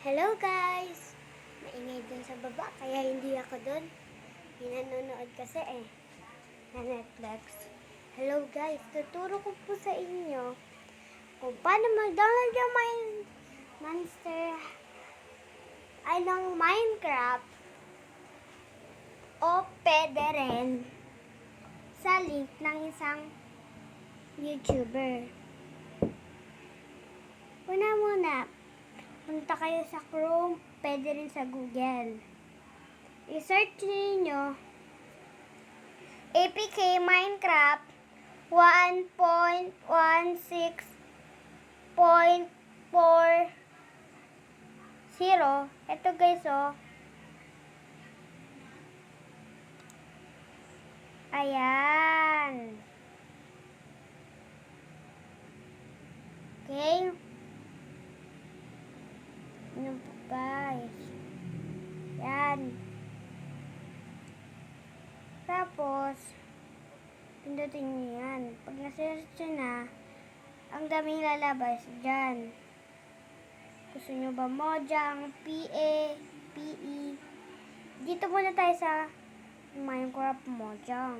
Hello guys! Maingay dun sa baba, kaya hindi ako dun. Nanonood kasi na Netflix. Hello guys, tuturo ko po sa inyo kung paano mag-download yung Monster ng Minecraft o pwede rin sa link ng isang YouTuber. Muna, punta kayo sa Chrome, pwede rin sa Google. I-search niyo APK Minecraft 1.16.40. Ito guys, ayan. Okay. Ano po guys? Yan. Tapos, pindutin nyo yan. Pag nasisearch na, ang daming lalabas dyan. Gusto nyo ba Mojang, PE, PE? Dito muna tayo sa Minecraft Mojang.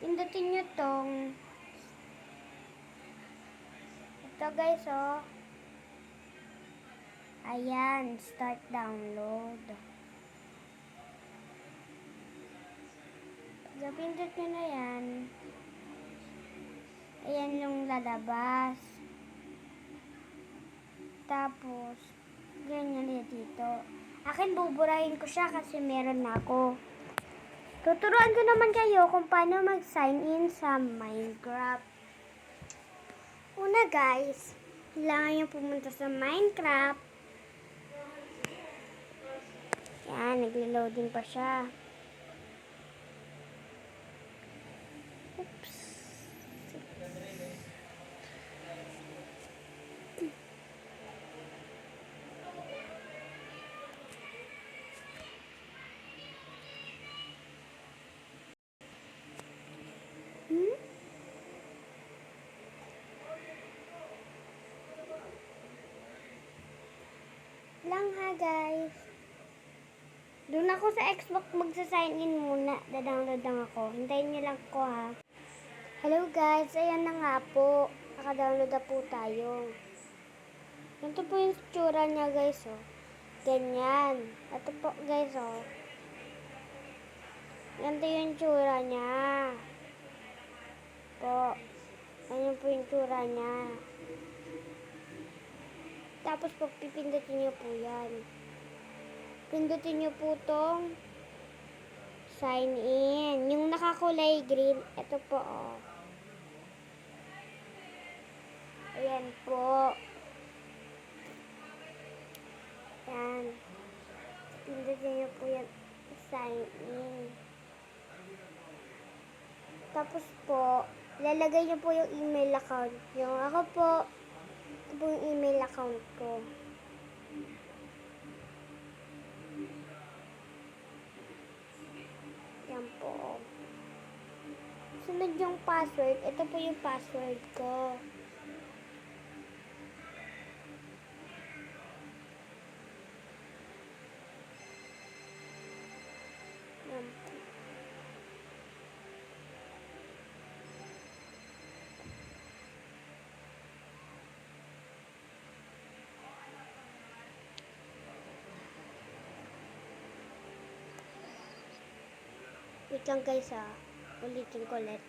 Pindutin nyo tong ito guys, ayan, start download. Pag pindot nyo na yan, ayan yung lalabas. Tapos, ganyan yan dito. Akin buburahin ko siya kasi meron na ako. Tuturuan ko naman kayo kung paano mag-sign in sa Minecraft. Una guys, kailangan nyo pumunta sa Minecraft. Yan, naglo-loading pa siya. Oops. Lang ha guys. Doon ako sa Xbox magsa-sign in muna. Dadownload lang ako. Hintayin niyo lang ko ha. Hello guys, ayan na nga po. Naka-download na po tayo. Ganito po yung tsura niya guys, Ganyan. Ito po guys, Ganito yung tsura niya. Po. Ganyan po yung tsura niya. Tapos pag pipindutin nyo po yan. Pindutin nyo po tong sign in. Yung nakakulay green, ito po Ayan po. Yan. Pindutin nyo po yan, sign in. Tapos po, lalagay nyo po yung email account nyo. Ako po, ito po yung email account ko. Yan po. Sunod yung password. Ito po yung password ko. Yan po. Wait lang guys ulitin ko ulit.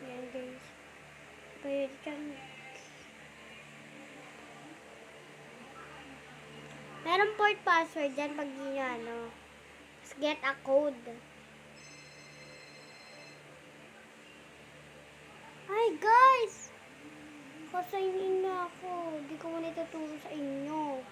Yan guys. Pwede dyan. Meron port password dyan pag yun get a code. Hi guys! Kasainin na ako. Hindi ko muna ituturo sa inyo.